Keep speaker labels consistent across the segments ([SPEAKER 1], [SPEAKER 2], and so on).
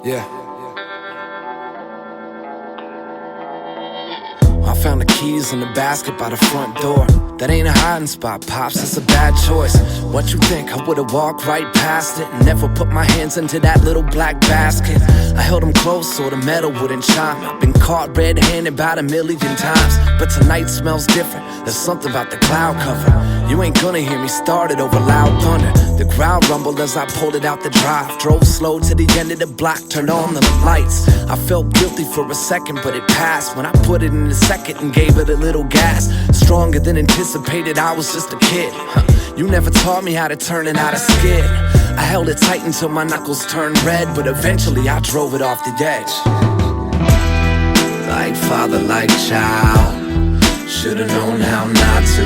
[SPEAKER 1] Yeah. I found the keys in the basket by the front door. That ain't a hiding spot, Pops, it's a bad choice. What you think, I would've walked right past it and never put my hands into that little black basket. I held them close so the metal wouldn't chime. I've been caught red-handed about 1,000,000 times, but tonight smells different. There's something about the cloud cover. You ain't gonna hear me start it over loud thunder. The crowd rumbled as I pulled it out the drive. Drove slow to the end of the block, turned on the lights. I felt guilty for a second, but it passed when I put it in the second and gave it a little gas. Stronger than anticipated, I was just a kid. You never taught me how to turn it out of skid. I held it tight until my knuckles turned red, but eventually I drove it off the edge. Like father, like child, should've known how not to.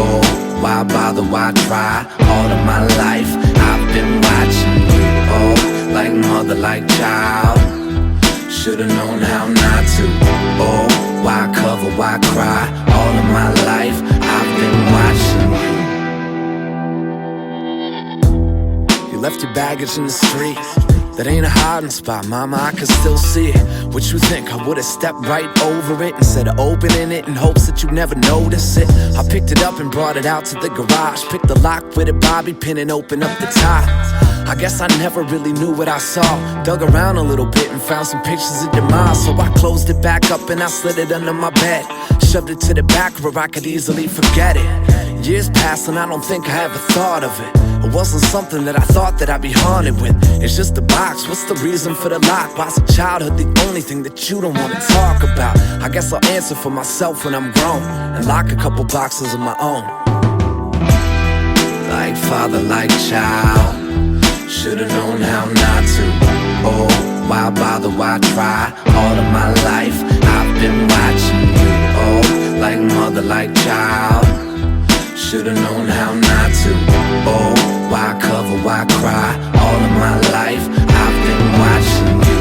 [SPEAKER 1] Oh, why bother, why try? All of my life I've been watching you. Oh, like mother, like child, should've known how not to. Oh, why cover, why cry? All of my life I've been watching you. You left your baggage in the street. That ain't a hiding spot, mama, I can still see it. What you think, I would've stepped right over it instead of opening it in hopes that you'd never notice it. I picked it up and brought it out to the garage. Picked the lock with a bobby pin and opened up the top. I guess I never really knew what I saw. Dug around a little bit and found some pictures of your mom. So I closed it back up and I slid it under my bed. Shoved it to the back where I could easily forget it. Years passed and I don't think I ever thought of it. It wasn't something that I thought that I'd be haunted with. It's just a box, what's the reason for the lock? Why's a childhood the only thing that you don't wanna talk about? I guess I'll answer for myself when I'm grown and lock a couple boxes of my own. Like father, like child, should've known how not to. Oh, why bother, why try? All of my life I've been watching you. Oh, like mother, like child, should've known how not to. Oh, why cover, why cry? All of my life I've been watching you.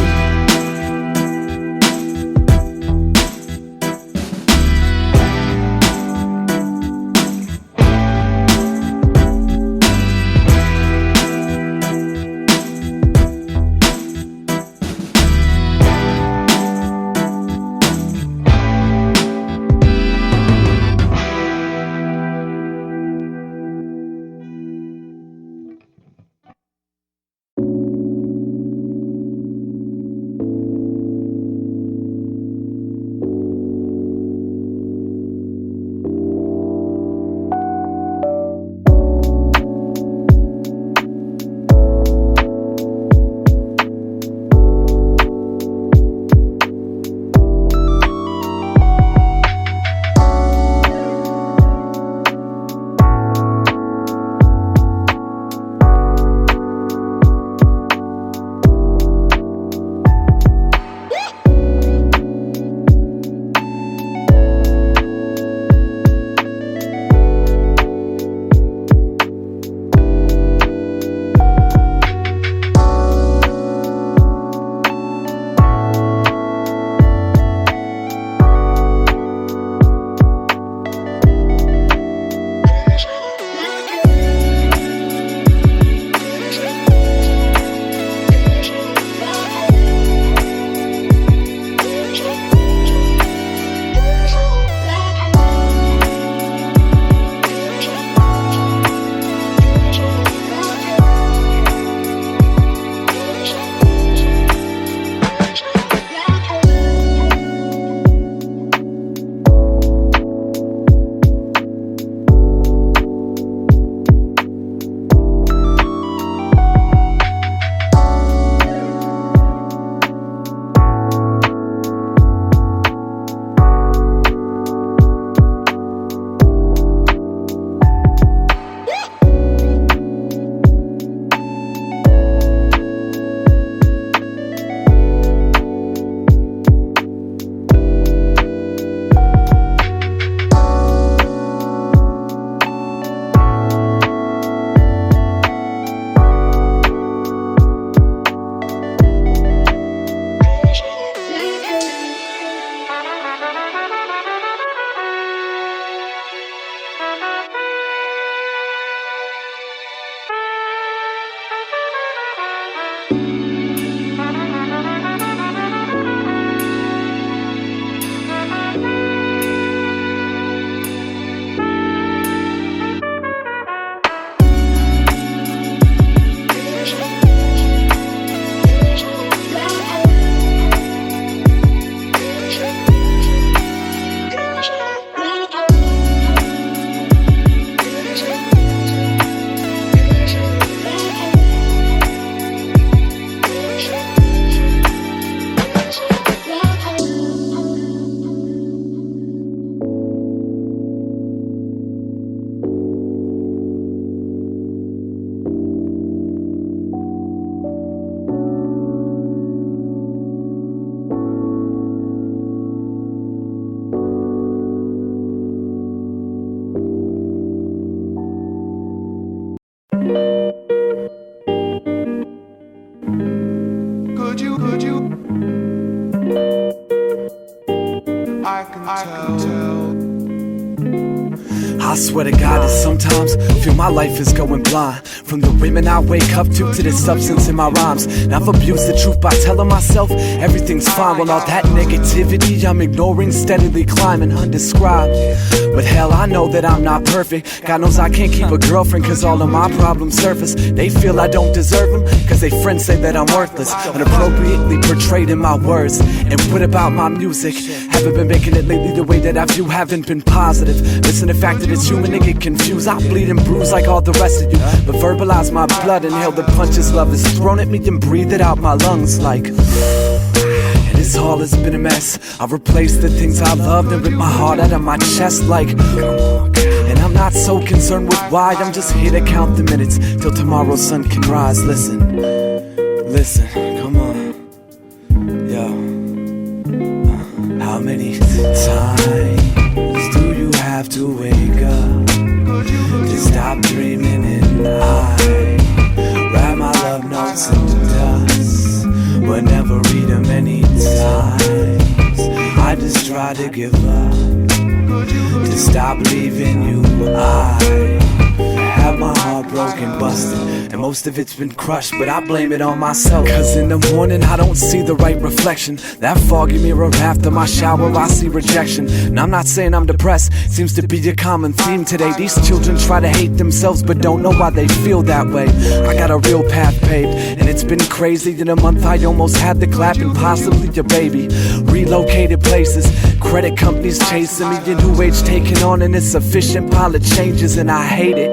[SPEAKER 1] swear to God that sometimes I feel my life is going blind. From the women I wake up to the substance in my rhymes. And I've abused the truth by telling myself everything's fine, while all that negativity I'm ignoring, steadily climbing undescribed. But hell, I know that I'm not perfect. God knows I can't keep a girlfriend cause all of my problems surface. They feel I don't deserve them cause they friends say that I'm worthless, inappropriately portrayed in my words. And what about my music? Haven't been making it lately the way that I view, haven't been positive. Listen, the fact that it's human to get confused. I bleed and bruise like all the rest of you, but verbalize my blood, inhale the punches love is thrown at me and breathe it out my lungs like. This all has been a mess. I've replaced the things I loved and ripped my heart out of my chest like. And I'm not so concerned with why, I'm just here to count the minutes till tomorrow's sun can rise. Listen, listen, come on, yo. How many times do you have to wake up to stop dreaming and I write my love notes in the dust, but never read them many times. I just try to give up, to stop leaving you. I have my heart broken, busted, and most of it's been crushed, but I blame it on myself. Cause in the morning I don't see the right reflection. That foggy mirror after my shower I see rejection. And I'm not saying I'm depressed, seems to be a common theme today. These children try to hate themselves but don't know why they feel that way. I got a real path paved, and it's been crazy. In a month I almost had the clap and possibly your baby. Relocated places, credit companies chasing me, your new age taking on an insufficient pile of changes, and I hate it.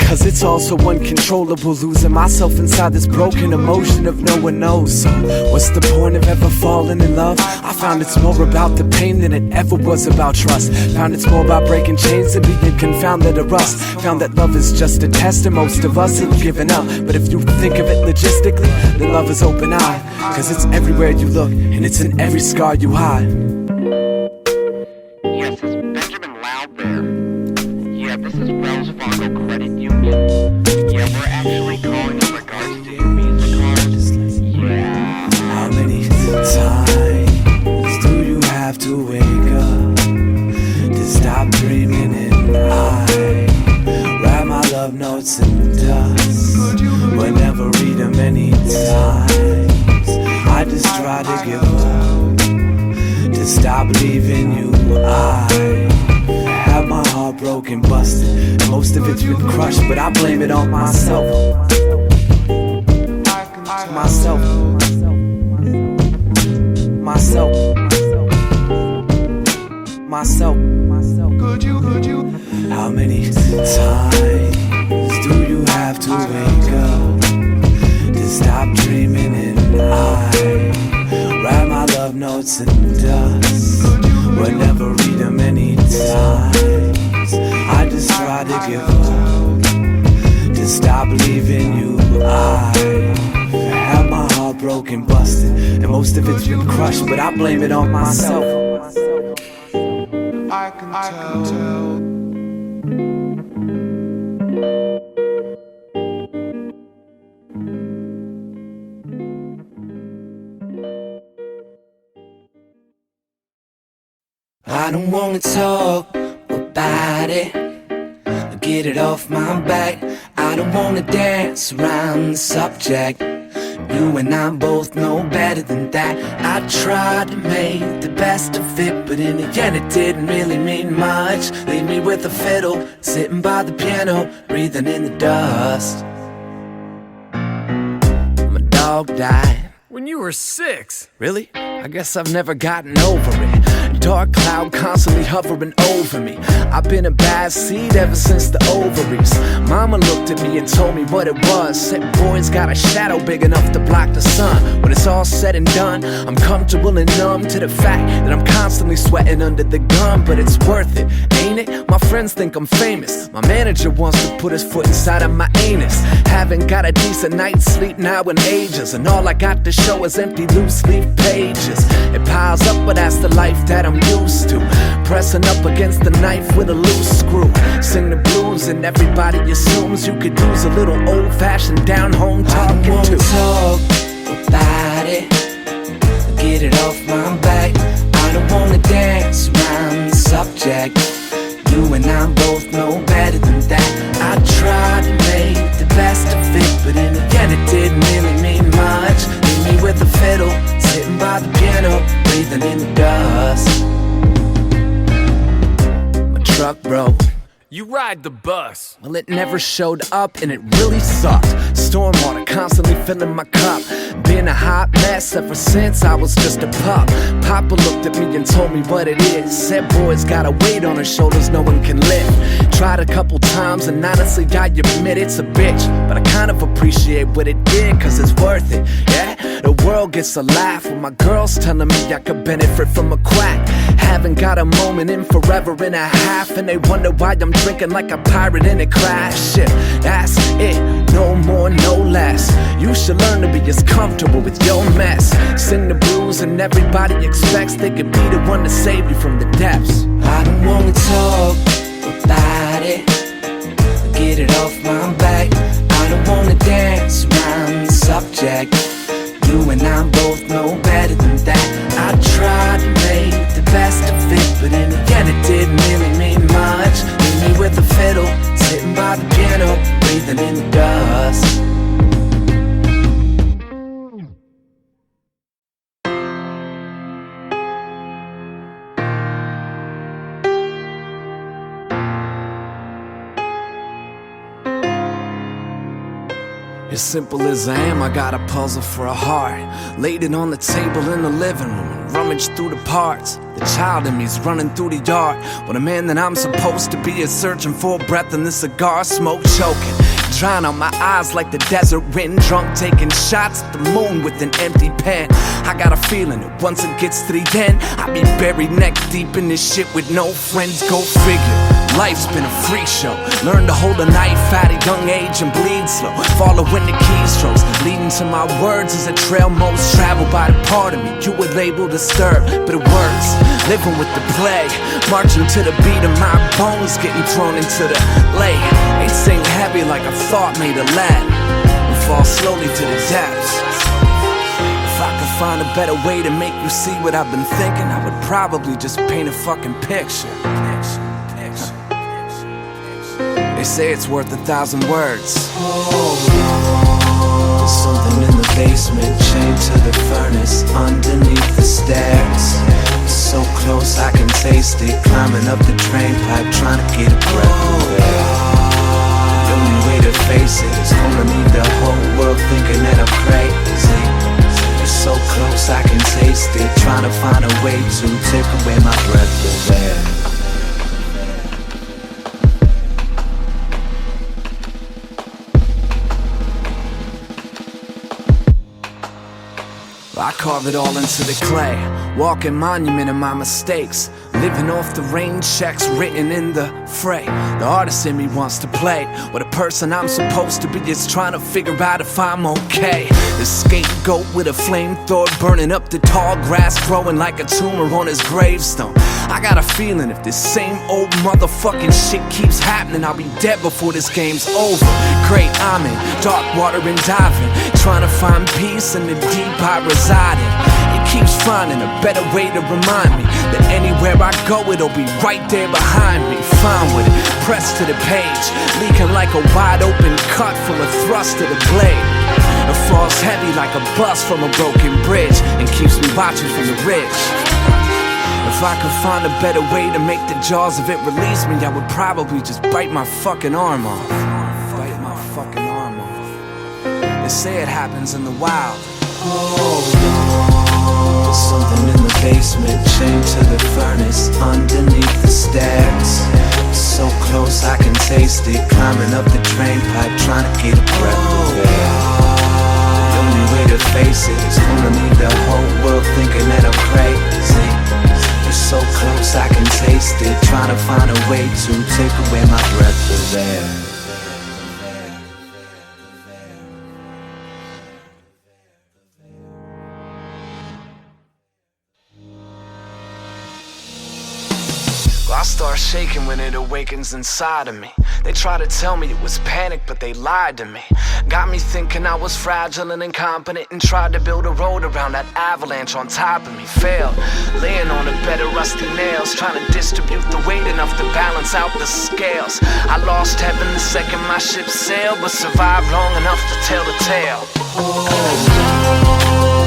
[SPEAKER 1] Cause it's all so uncontrollable, losing myself inside this broken emotion of no one knows. So what's the point of ever falling in love? I found it's more about the pain than it ever was about trust. Found it's more about breaking chains and being confounded to rust. Found that love is just a test and most of us have given up. But if you think of it logistically, then love is open-eyed. Cause it's everywhere you look and it's in every scar you hide.
[SPEAKER 2] Yes, it's Benjamin Loud there. Yeah, this is Wells Fargo Credit Union. Yeah, we're actually calling in regards to your music cards. Yeah.
[SPEAKER 1] How many times do you have to wake up to stop dreaming and I write my love notes in the dust, but never read them many times. I just try to give up, to stop leaving you. I have my heart broken, busted, and most of it's been crushed, but I blame it on myself. Myself. How many times do you have to wake up to stop dreaming and I write my love notes in the dust, but never read them many times. I just try to give up, to stop leaving you. I have my heart broken, busted, and most of it's been crushed, but I blame it on myself. I can tell. I don't wanna talk about it, get it off my back. I don't wanna dance around the subject. You and I both know better than that. I tried to make the best of it, but in the end it didn't really mean much. Leave me with a fiddle, sitting by the piano, breathing in the dust. My dog died
[SPEAKER 3] when you were 6.
[SPEAKER 1] Really? I guess I've never gotten over it. Dark cloud constantly hovering over me. I've been a bad seed ever since the ovaries. Mama looked at me and told me what it was. Said boy's got a shadow big enough to block the sun. When it's all said and done, I'm comfortable and numb to the fact that I'm constantly sweating under the gun. But it's worth it, ain't it? My friends think I'm famous. My manager wants to put his foot inside of my anus. Haven't got a decent night's sleep now in ages, and all I got to show is empty loose leaf pages. It piles up, but that's the life that I'm used to. Pressing up against the knife with a loose screw. Sing the blues and everybody assumes you could use a little old-fashioned down-home talking too. I don't talk about it, get it off my back. I don't wanna dance around the subject. You and I both know better than that. I tried to make the best of it, but in the end it didn't really mean much. Leave me with the fiddle, sitting by the piano, breathing in the dust. My truck broke.
[SPEAKER 3] You ride the bus.
[SPEAKER 1] Well, it never showed up and it really sucked. Stormwater constantly filling my cup. Been a hot mess ever since I was just a pup. Papa looked at me and told me what it is. Said boys got a weight on their shoulders no one can lift. Tried a couple times and honestly I admit it's a bitch, but I kind of appreciate what it did, cause it's worth it. Yeah, the world gets a laugh when my girl's telling me I could benefit from a quack. Haven't got a moment in forever and a half, and they wonder why I'm drinking like a pirate in a crash ship. That's it, no more, no less. You should learn to be as comfortable with your mess. Sing the blues and everybody expects they could be the one to save you from the depths. I don't wanna talk about it, get it off my back. I don't wanna dance around the subject. You and I both know better than that. I tried to make the best of it, but in the end it didn't really mean much. Leave me with the fiddle, sitting by the piano, breathing in the dust. As simple as I am, I got a puzzle for a heart. Laid it on the table in the living room and rummaged through the parts. The child in me's running through the yard, but a man that I'm supposed to be is searching for a breath in this cigar smoke choking. Drying out my eyes like the desert wind, drunk taking shots at the moon with an empty pen. I got a feeling that once it gets to the end, I'll be buried neck deep in this shit with no friends, go figure. Life's been a freak show. Learn to hold a knife at a young age and bleed slow. Follow when the keystrokes leading to my words is a trail most traveled by the part of me you would label disturbed, but it works. Living with the plague, marching to the beat of my bones, getting thrown into the lake. It sing heavy like a thought made of lead and fall slowly to the depths. If I could find a better way to make you see what I've been thinking, I would probably just paint a fucking picture. They say it's worth 1,000 words. There's something in the basement, chained to the furnace, underneath the stairs. So close I can taste it, climbing up the drain pipe, trying to get a breath away. The only way to face it is gonna leave the whole world thinking that I'm crazy. It's so close I can taste it, trying to find a way to take away my breath away. I carve it all into the clay, walking monument of my mistakes, living off the rain checks written in the fray. The artist in me wants to play what a person I'm supposed to be is trying to figure out if I'm okay. The scapegoat with a flamethrower burning up the tall grass, growing like a tumor on his gravestone. I got a feeling if this same old motherfucking shit keeps happening, I'll be dead before this game's over. Great, I'm in dark water and diving, trying to find peace in the deep I reside in. It keeps finding a better way to remind me that anywhere I go, it'll be right there behind me. Fine with it, pressed to the page, leaking like a wide open cut full of thrust to the blade. It falls heavy like a bus from a broken bridge and keeps me watching from the ridge. If I could find a better way to make the jaws of it release me, I would probably just bite my fucking arm off. Bite my fucking arm off. They say it happens in the wild. There's something in the basement, chained to the furnace, underneath the stairs. So close I can taste it, climbing up the drain pipe, trying to get a breath away. The only way to face it is gonna leave the whole world thinking that I'm crazy. It's so close I can taste it, trying to find a way to take away my breath away. I start shaking when it awakens inside of me. They try to tell me it was panic, but they lied to me. Got me thinking I was fragile and incompetent, and tried to build a road around that avalanche on top of me. Failed, laying on a bed of rusty nails, trying to distribute the weight enough to balance out the scales. I lost heaven the second my ship sailed, but survived long enough to tell the tale.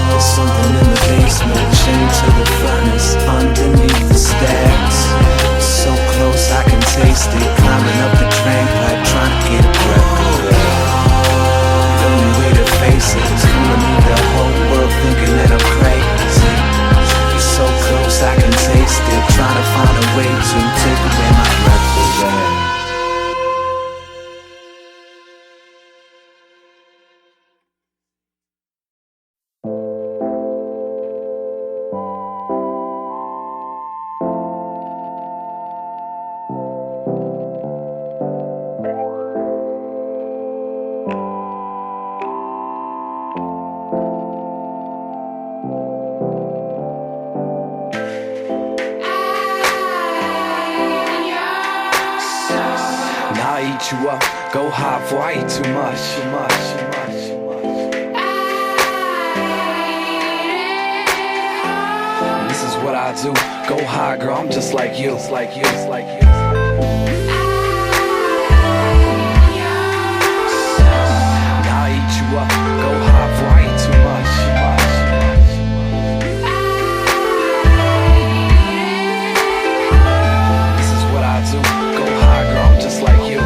[SPEAKER 4] There's something in the basement, chained to the furnace, underneath the stairs. So close I can taste it, climbing up the drain pipe, trying to get a breath of air. The only way to face it is fooling me, the whole world thinking that I'm crazy. You're so close I can taste it, trying to find a way to take away my breath away.
[SPEAKER 1] You up, go hard before I eat too much. This is what I do. Go hard, girl. I'm just like you. Now I eat you up, go hard before I eat too much. This is what I do. Go hard, girl. I'm just like you.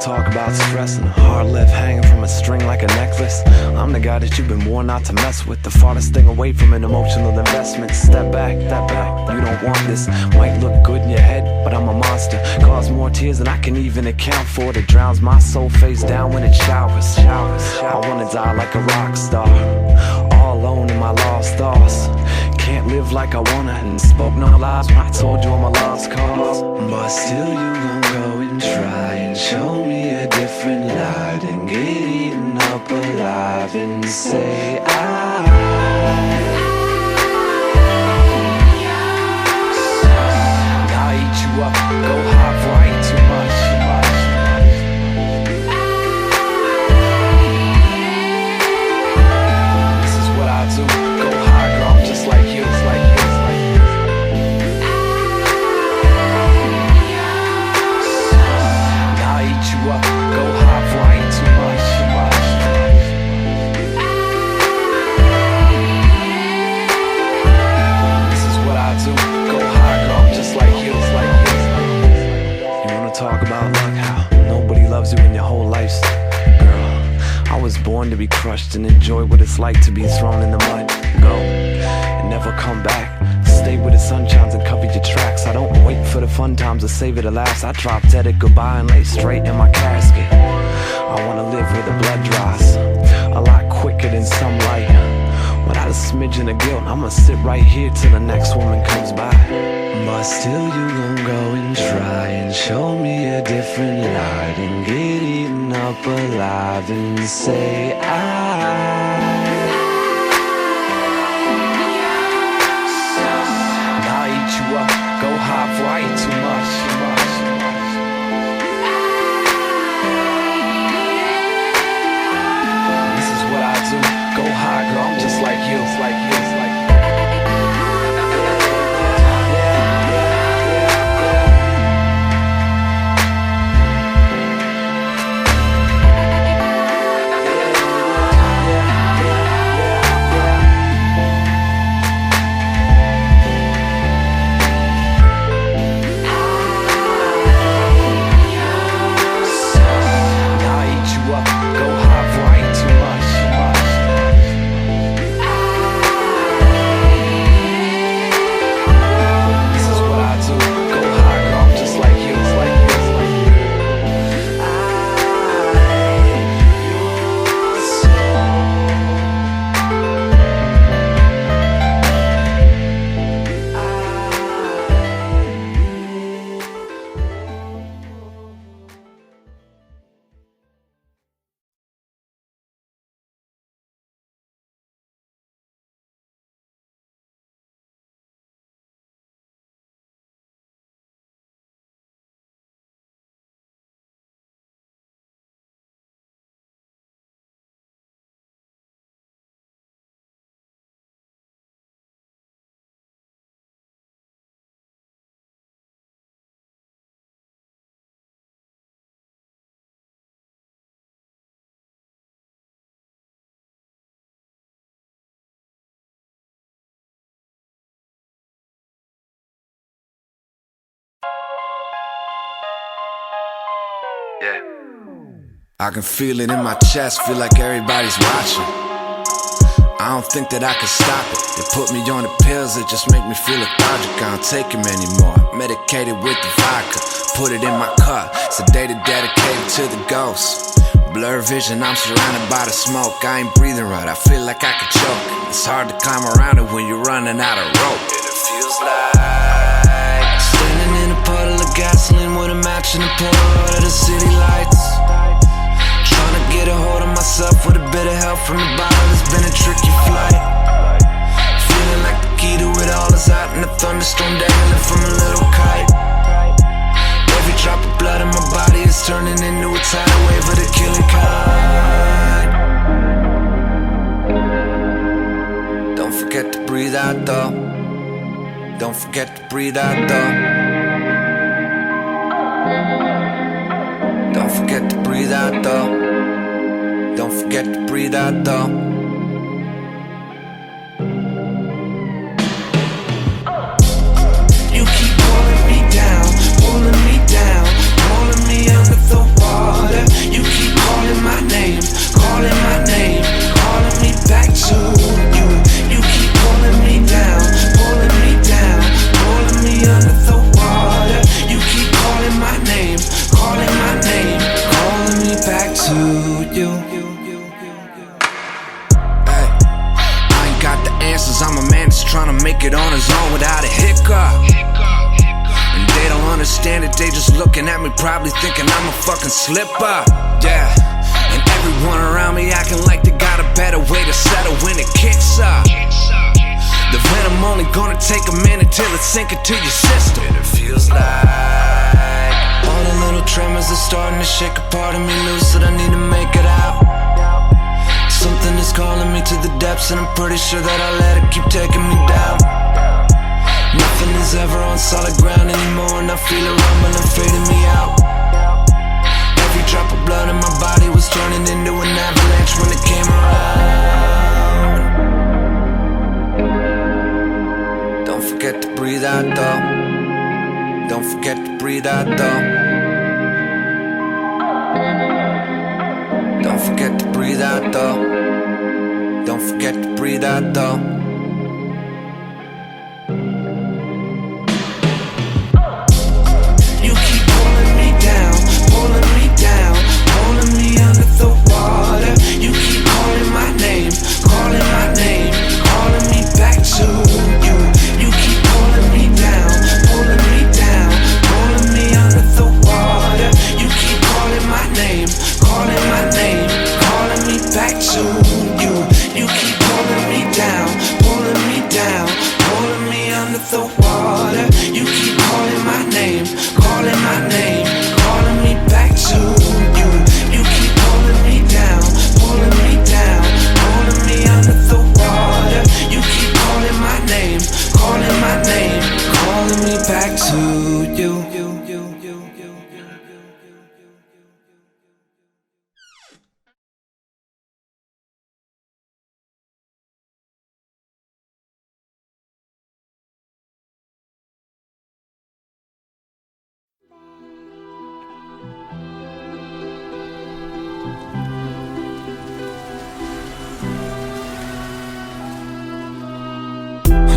[SPEAKER 1] Talk about stress and a heart left hanging from a string like a necklace. I'm the guy that you've been warned not to mess with, the farthest thing away from an emotional investment. Step back, you don't want this. Might look good in your head, but I'm a monster. Cause more tears than I can even account for. That drowns my soul face down when it showers. I wanna die like a rock star, all alone in my lost thoughts. Can't live like I wanna, and spoke no lies when I told you I'm a lost cause.
[SPEAKER 4] But still you gon' go and try and show me a different light, and get eaten up alive and say
[SPEAKER 1] Now I eat you up, go hard before I eat too much. This is what I do, go hard, girl, I'm just like you. Now I eat you up, go hard before I eat too much. This is what I do, go hard, girl, I'm just like you. You wanna talk about luck, how nobody loves you in your whole life. Girl, I was born to be crushed and enjoy what it's like to be thrown in the mud. Go, and never come back. Stay where the sun shines and cover your tracks. I don't wait for the fun times to save it to last. I drop dead at goodbye and lay straight in my casket. I wanna live where the blood dries a lot quicker than some light. Without a smidgen of guilt, I'ma sit right here till the next woman comes by.
[SPEAKER 4] But still you gon' go and try and show me a different light, and get eaten up alive and say
[SPEAKER 1] Now I eat you up, go hard before I eat too much. This is what I do, go hard, girl, I'm just like you.
[SPEAKER 2] Yeah.
[SPEAKER 1] I can feel it in my chest, feel like everybody's watching. I don't think that I can stop it. They put me on the pills, it just make me feel lethargic. I don't take them anymore. Medicated with the vodka, put it in my cup. Sedated, dedicated to the ghost. Blur vision, I'm surrounded by the smoke. I ain't breathing right, I feel like I could choke. It's hard to climb around it when you're running out of rope. And it feels like standing in a puddle of gasoline with a match in the pour out of the city lights. Trying to get a hold of myself with a bit of help from the bottle. It's been a tricky flight. Feeling like the key to it all is out in a thunderstorm dangling from a little kite. Every drop of blood in my body is turning into a tidal wave of the killing kind. Don't forget to breathe out though. Don't forget to breathe out though. Don't forget to breathe out though. Don't forget to breathe out though. You keep pulling me down, pulling me down, pulling me under the water. You keep calling my name, calling my name, calling me back to you. You keep pulling me down, pulling me down, pulling me under the water. You keep calling my name, calling my name, calling me back to you. Hey, I ain't got the answers, I'm a man that's trying to make it on his own without a hiccup. And they don't understand it, they just looking at me probably thinking I'm a fucking slip-up. Yeah, and everyone around me acting like they got a better way to settle when it kicks up. The venom only gonna take a minute till it's sinking to your system. And it feels like all the little tremors are starting to shake a part of me loose, that I need to make it out. Something is calling me to the depths, and I'm pretty sure that I'll let it keep taking me down. Nothing is ever on solid ground anymore, and I feel it rumbling, fading me out. Every drop of blood in my body was turning into an avalanche when it came around. Don't forget to breathe out though. Don't forget to breathe out though. Don't forget to breathe out though. Don't forget to breathe out though. You keep pulling me down, pulling me down, pulling me under the water. You keep calling my name, calling my name, calling me back to you. You keep pulling me down, pulling me down, pulling me under the water. You keep calling my name, calling my name, calling me back to you. You keep pulling me down, pulling me down, pulling me under the water. You keep calling my name, calling my name, calling me back to you. You keep pulling me down, pulling me down, pulling me under the water. You keep calling my name, calling my name, calling me back to you.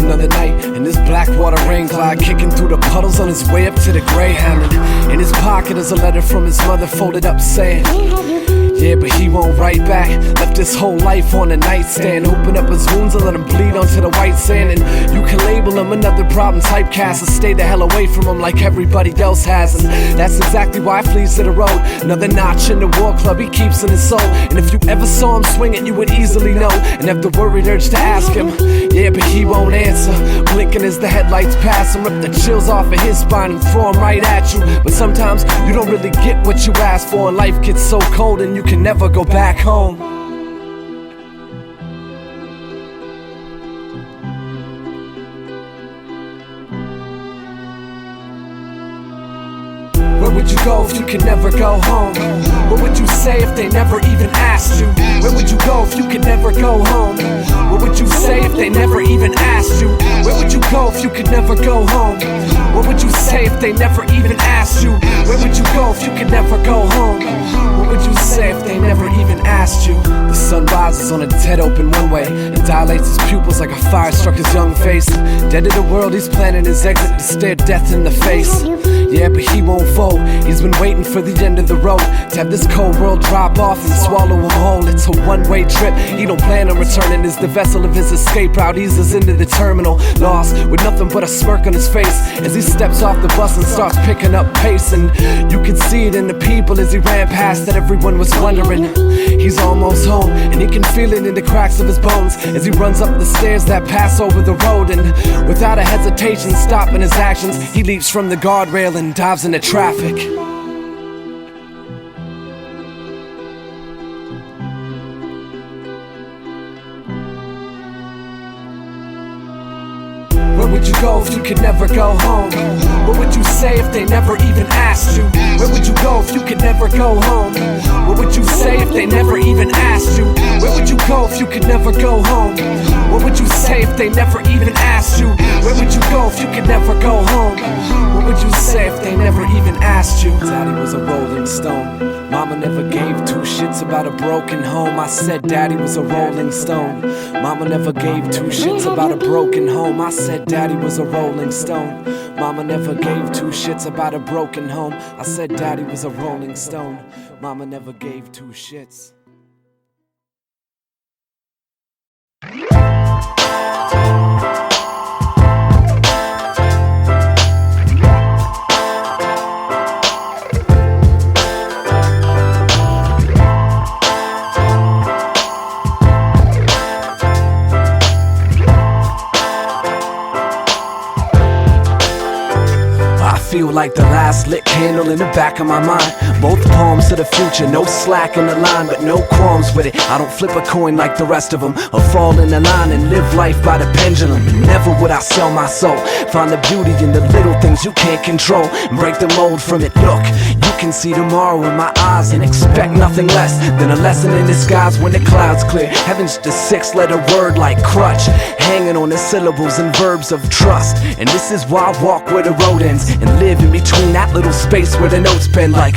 [SPEAKER 1] Another night in this Blackwater rain cloud, kicking through the puddles on his way up to the Greyhound. In his pocket is a letter from his mother folded up saying, yeah, but he won't write back. Left his whole life on the nightstand. Open up his wounds and let him bleed onto the white sand. And you can label him another problem typecast, and stay the hell away from him like everybody else has. And that's exactly why he flees to the road. Another notch in the war club he keeps in his soul. And if you ever saw him swinging, you would easily know, and have the worried urge to ask him. Yeah, but he won't answer. Blinking as the headlights pass and rip the chills off of his spine and throw him right at you. But sometimes you don't really get what you ask for, and life gets so cold and you can never go back home. Where would you go go if you could never go home? What would you say if they never even asked you? Where would you go if you could never go home? What would you say if they never even asked you? Where would you go if you could never go home? What would you say if they never even asked you? Where would you go if you could never go home? What would you say if they never even asked you? The sun rises on a dead open one-way and dilates his pupils like a fire struck his young face. Dead to the world, he's planning his exit to stare death in the face. Yeah, but he won't fold. He's been waiting for the end of the road to have this cold world drop off and swallow him whole. It's a one-way trip. He don't plan on returning as the vessel of his escape route eases into the terminal, lost with nothing but a smirk on his face as he steps off the bus and starts picking up pace. And you could see it in the people as he ran past that everyone was wondering. He's almost home and he can feel it in the cracks of his bones as he runs up the stairs that pass over the road. And without a hesitation, stopping his actions, he leaps from the guardrail and dives into traffic. Where would you go if you could never go home? What would you say if they never even asked you? Where would you go if you could never go home? What would you say if they never even asked you? Where would you go if you could never go home? What would you say if they never even asked you? Where would you go if you could never go home? What would you say if they never even asked you? Daddy was a rolling stone. Mama never gave two shits about a broken home. I said Daddy was a rolling stone. Mama never gave two shits about a broken home. I said Daddy was a rolling stone. Mama never gave two shits about a broken home. I said Daddy was a rolling stone. Mama never gave two shits. Feel like the last lit candle in the back of my mind. Both palms to the future, no slack in the line, but no qualms with it. I don't flip a coin like the rest of them, or fall in the line and live life by the pendulum. Never would I sell my soul. Find the beauty in the little things you can't control and break the mold from it. Look, you can see tomorrow in my eyes and expect nothing less than a lesson in disguise when the clouds clear. Heaven's just a six-letter word like crutch, hanging on the syllables and verbs of trust. And this is why I walk where the road ends and live in between that little space where the notes bend. Like,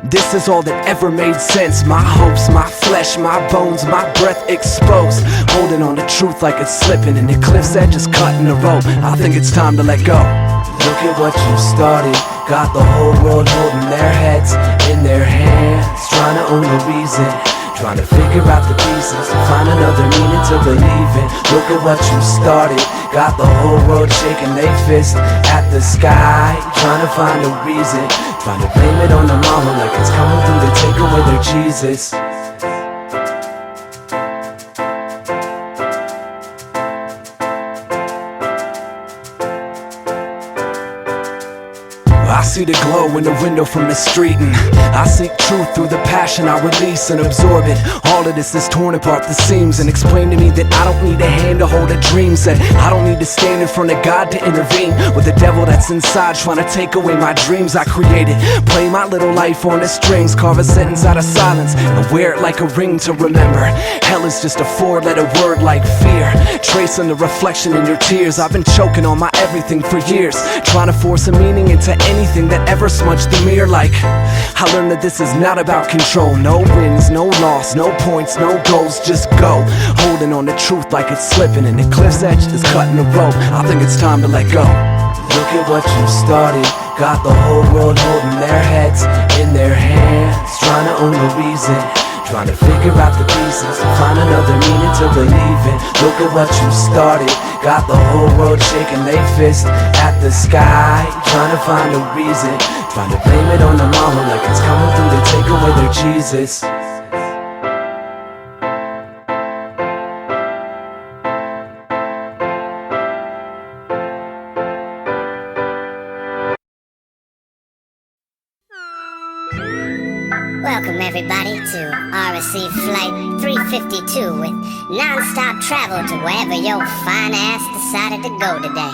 [SPEAKER 1] this is all that ever made sense. My hopes, my flesh, my bones, my breath exposed, holding on to truth like it's slipping and the cliff's edge is cutting the rope. I think it's time to let go. Look at what you started. Got the whole world holding their heads in their hands, trying to own the reason, trying to figure out the pieces, find another meaning to believe in. Look at what you started. Got the whole world shaking they fist at the sky, trying to find a reason, trying to blame it on the mama like it's coming through to take away their Jesus. I see the glow in the window from the street, and I seek truth through the passion I release and absorb it. All of this is torn apart the seams and explain to me that I don't need a hand to hold a dream set. I don't need to stand in front of God to intervene with the devil that's inside trying to take away my dreams I created. Play my little life on the strings, carve a sentence out of silence and wear it like a ring to remember. Hell is just a four-letter word like fear, tracing the reflection in your tears. I've been choking on my everything for years, trying to force a meaning into anything that ever smudged the mirror. Like, I learned that this is not about control. No wins, no loss, no points, no goals, just go, holding on to truth like it's slipping and the cliff's edge is cutting the rope. I think it's time to let go. Look at what you started. Got the whole world holding their heads in their hands, trying to own the reason, trying to figure out the pieces, find another meaning to believe in. Look at what you started. Got the whole world shaking they fist at the sky, trying to find a reason, trying to blame it on the mama like it's coming through to take away their Jesus.
[SPEAKER 5] Welcome everybody to RSC Flight 352 with non-stop travel to wherever your fine ass decided to go today.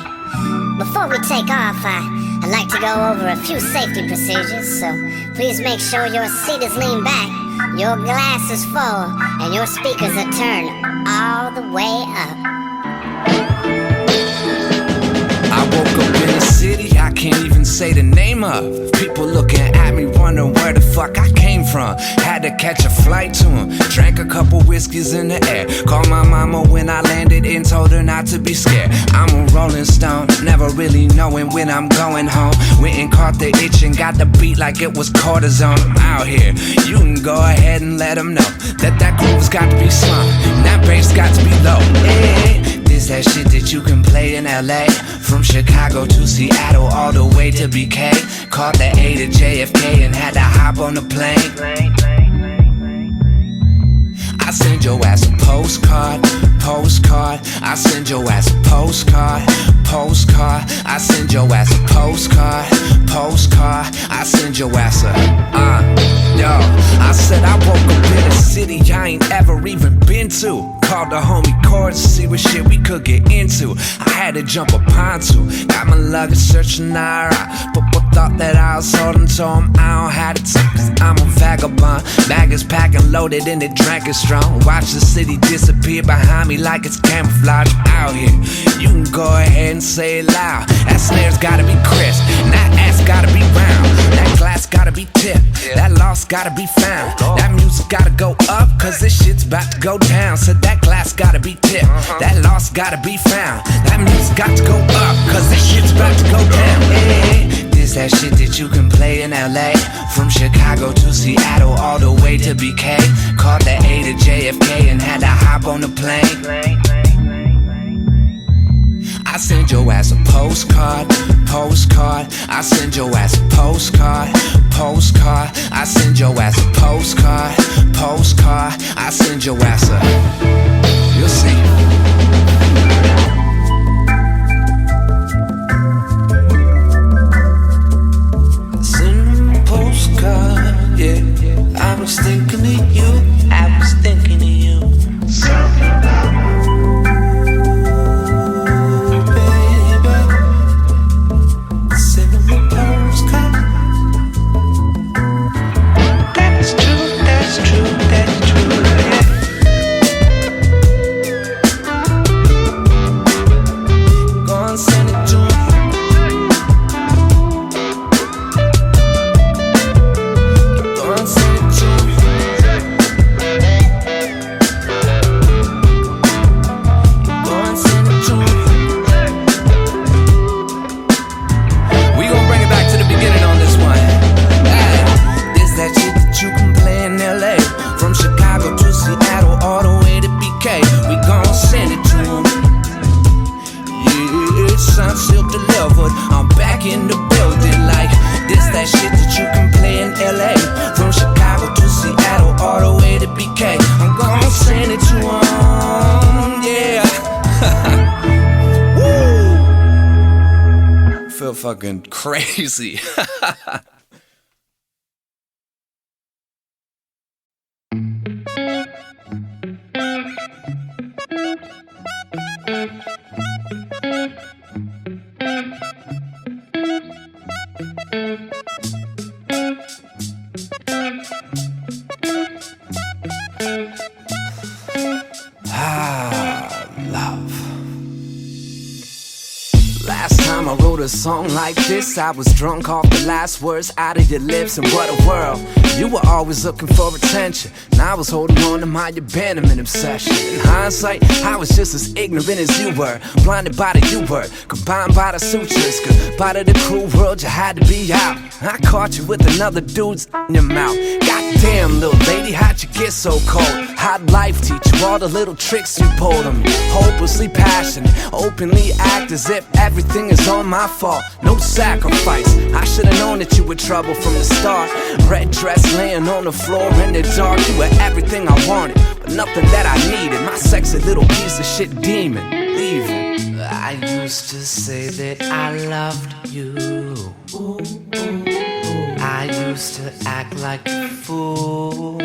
[SPEAKER 5] Before we take off, I I'd like to go over a few safety procedures, so please make sure your seat is leaned back, your glass is full, and your speakers are turned all the way up.
[SPEAKER 1] I woke up in a city I can't even say the name of. People looking at me wondering where the fuck I came from. Had to catch a flight to him. Drank a couple whiskeys in the air. Called my mama when I landed and told her not to be scared. I'm a rolling stone, never really knowing when I'm going home. Went and caught the itch and got the beat like it was cortisone. I'm out here, you can go ahead and let them know that groove's got to be slung, and that bass got to be low. This that shit that you can play in LA. From Chicago to Seattle, all the way to BK. Caught the A to JFK and had to hop on the plane. I send your ass a postcard, postcard. I send your ass a postcard, postcard. I send your ass a postcard, postcard. I send your ass a, yo. I said I woke up in a city I ain't ever even been to. Called the homie Chords to see what shit we could get into. I had to jump a pontoon, got my luggage searching Iraq. But thought that I was holding to him, I don't have the time, cause I'm a vagabond. Bag is packed and loaded and the drink is strong. Watch the city disappear behind me like it's camouflage. Out here, you can go ahead and say it loud. That snare's gotta be crisp, and that ass gotta be round. That glass gotta be tipped, that loss gotta be found. That music gotta go up, cause this shit's about to go down. So that glass gotta be tipped, that loss gotta be found. That music got to go up, cause this shit's about to go down. This that shit that you can play in LA. From Chicago to Seattle, all the way to BK. Caught the A to JFK and had to hop on the plane. I send your ass a postcard, postcard. I send your ass a postcard, postcard. I send your ass a postcard, postcard. I send your ass a, you'll see. Yeah, I was thinking of you. I was thinking of you. Baby, sending me postcard. That's true, that's true, that's true, yeah. Go and send it to me. I'm back in the building like this that shit that you can play in LA. From Chicago to Seattle, all the way to BK. I'm gonna send it to them, yeah. Woo! Feel fucking crazy. Last time I wrote a song like this, I was drunk off the last words out of your lips. And what a world, you were always looking for attention, and I was holding on to my abandonment obsession. In hindsight, I was just as ignorant as you were, blinded by the U-word, combined by the sutures, goodbye to the cruel world, you had to be out. I caught you with another dude's in your mouth. Goddamn, little lady, how'd you get so cold? How'd life teach you all the little tricks you pulled on me? Hopelessly passionate, openly act as if everything is all my fault. No sacrifice, I should've known that you were trouble from the start. Red dress laying on the floor in the dark. You were everything I wanted, but nothing that I needed. My sexy little piece of shit demon, leaving. I used to say that I loved you. I used to act like a fool.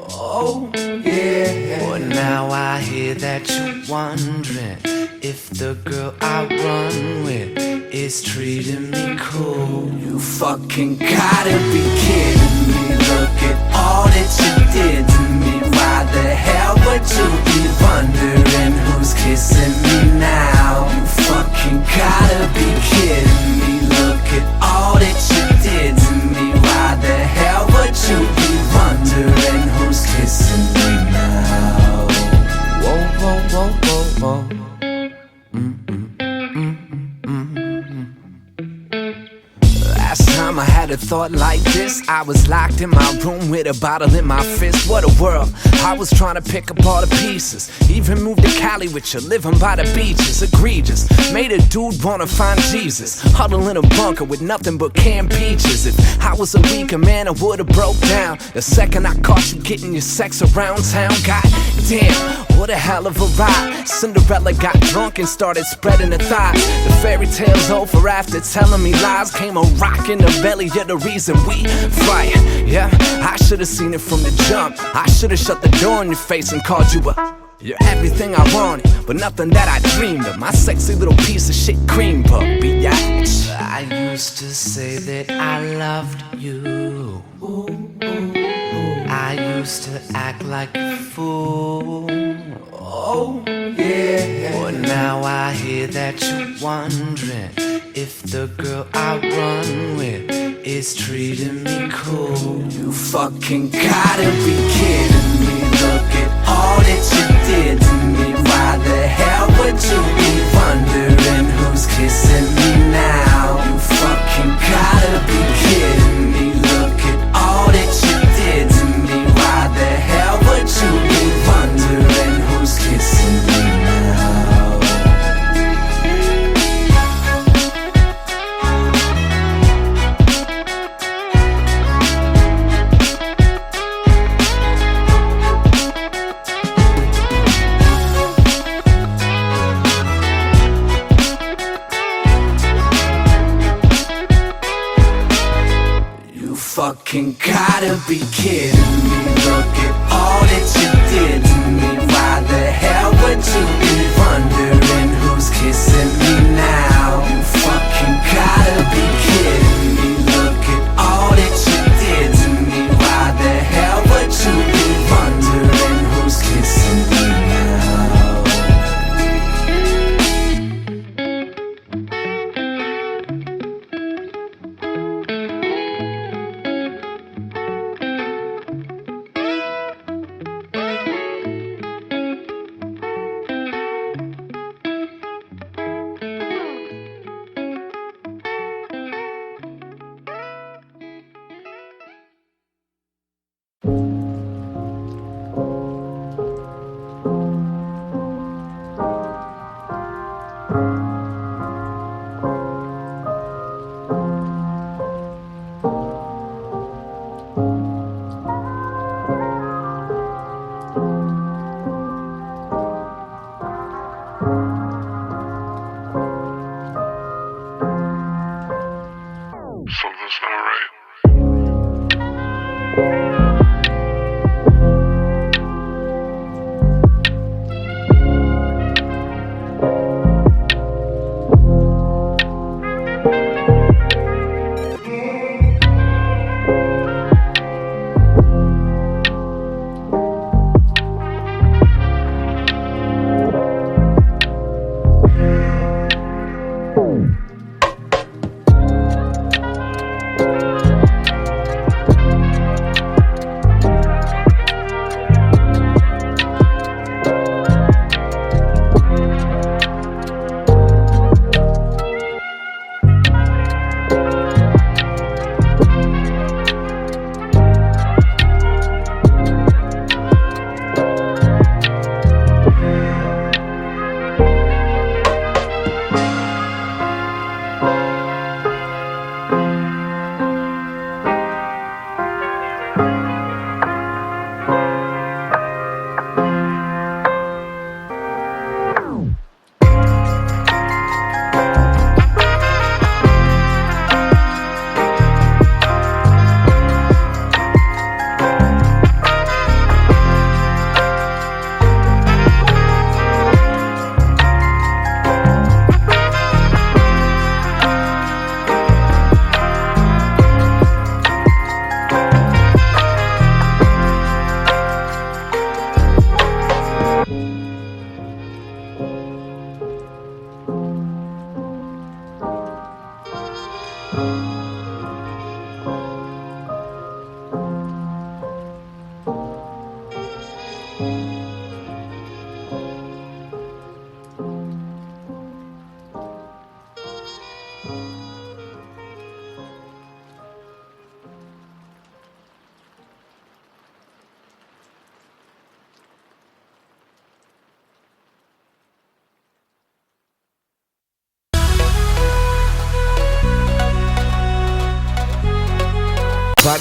[SPEAKER 1] Oh, yeah. But now I
[SPEAKER 4] I hear that you're wondering if the girl I run with is treating me cool. You fucking gotta be kidding me. Look at all that you did to me. Why the hell would you be wondering who's kissing me now? You fucking gotta be kidding me. Look at all that you did to me. Why the hell would you be wondering who's kissing me now? Whoa, whoa, whoa, whoa, whoa. Last time I had a thought like this, I was locked in my room with a bottle in my fist. What a world, I was trying to pick up all the pieces. Even moved to Cali with you, living by the beaches. Egregious, made a dude wanna find Jesus. Huddle in a bunker with nothing but canned peaches. If I was a weaker man, I would've broke down the second I caught you getting your sex around town. God damn, what a hell of a ride. Cinderella got drunk and started spreading her thighs. The fairy tale's over after telling me lies. Came a rock in the belly, you're the reason we fight. Yeah, I should've seen it from the jump. I should've shut the door in your face and called you you're everything I wanted, but nothing that I dreamed of. My sexy little piece of shit cream puppy, yeah. I used to say that I loved you. I used to act like a fool. Oh, yeah. But now I hear that you're wondering if the girl I run with is treating me cool. You fucking gotta be kidding me. Look at all that you did to me. Why the hell would you be wondering who's kissing me now? You fucking gotta be kidding me. Look at all that you did to me. Why the hell would you be wondering who's kissing me now? Fucking gotta be kidding me. Look at all that you did to me. Why the hell would you be wondering who's kissing me now? You fucking gotta be kidding me. Look at all that you did to me. Why the hell would you be wondering who's kissing me now?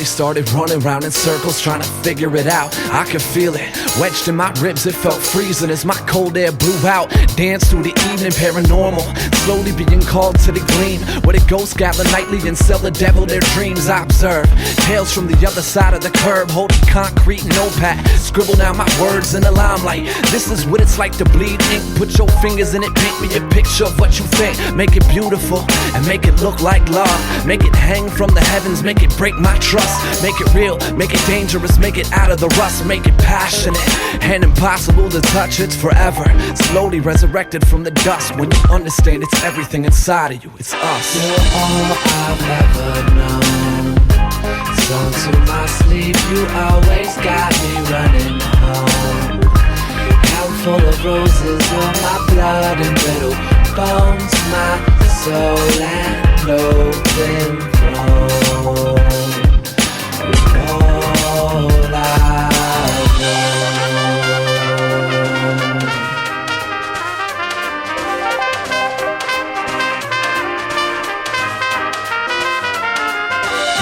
[SPEAKER 1] started running round in circles trying to figure it out. I could feel it wedged in my ribs, it felt freezing as my cold air blew out. Danced through the evening, paranormal, slowly being called to the gleam, where the ghosts gather nightly and sell the devil their dreams. I observe tales from the other side of the curb, holding concrete notepad, scribble down my words in the limelight. This is what it's like to bleed ink. Put your fingers in it, paint me a picture of what you think. Make it beautiful and make it look like love. Make it hang from the heavens, make it break my trust. Make it real, make it dangerous, make it out of the rust. Make it passionate and impossible to touch. It's forever, slowly resurrected from the dust. When you understand it's everything inside of you, it's us.
[SPEAKER 4] You're all I've ever known. Sung to my sleep, you always got me running home. Handful of roses on my blood and brittle bones, my soul and open throne. You're all I've known.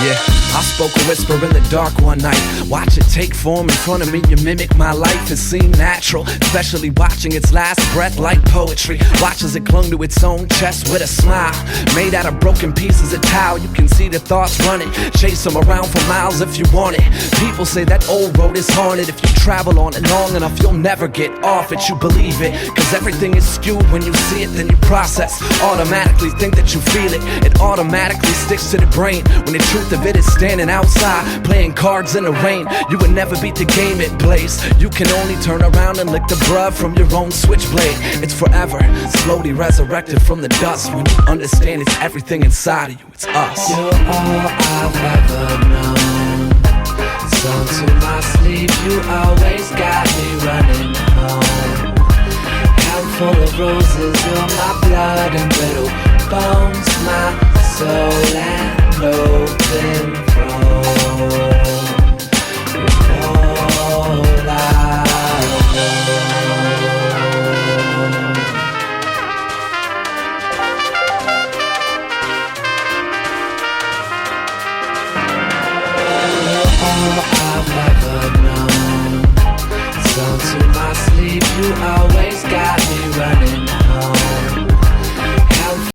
[SPEAKER 1] Yeah, I spoke a whisper in the dark one night. Watch it take form in front of me, you mimic my life. It seemed natural, especially watching its last breath like poetry. Watch as it clung to its own chest with a smile, made out of broken pieces of towel. You can see the thoughts running, chase them around for miles if you want it. People say that old road is haunted. If you travel on it long enough, you'll never get off it. You believe it, cause everything is skewed. When you see it, then you process, automatically think that you feel it. It automatically sticks to the brain, when the truth of it is standing outside, playing cards in the rain. You would never beat the game it plays. You can only turn around and lick the blood from your own switchblade. It's forever, slowly resurrected from the dust. When you understand it's everything inside of you, it's us.
[SPEAKER 4] You're all I've ever known. Sung to my sleep, you always got me running home. Handful of roses on my blood and brittle bones, my soul and open throne. You're all I've known. You're all I've ever known. Sung to my sleep, you always got me running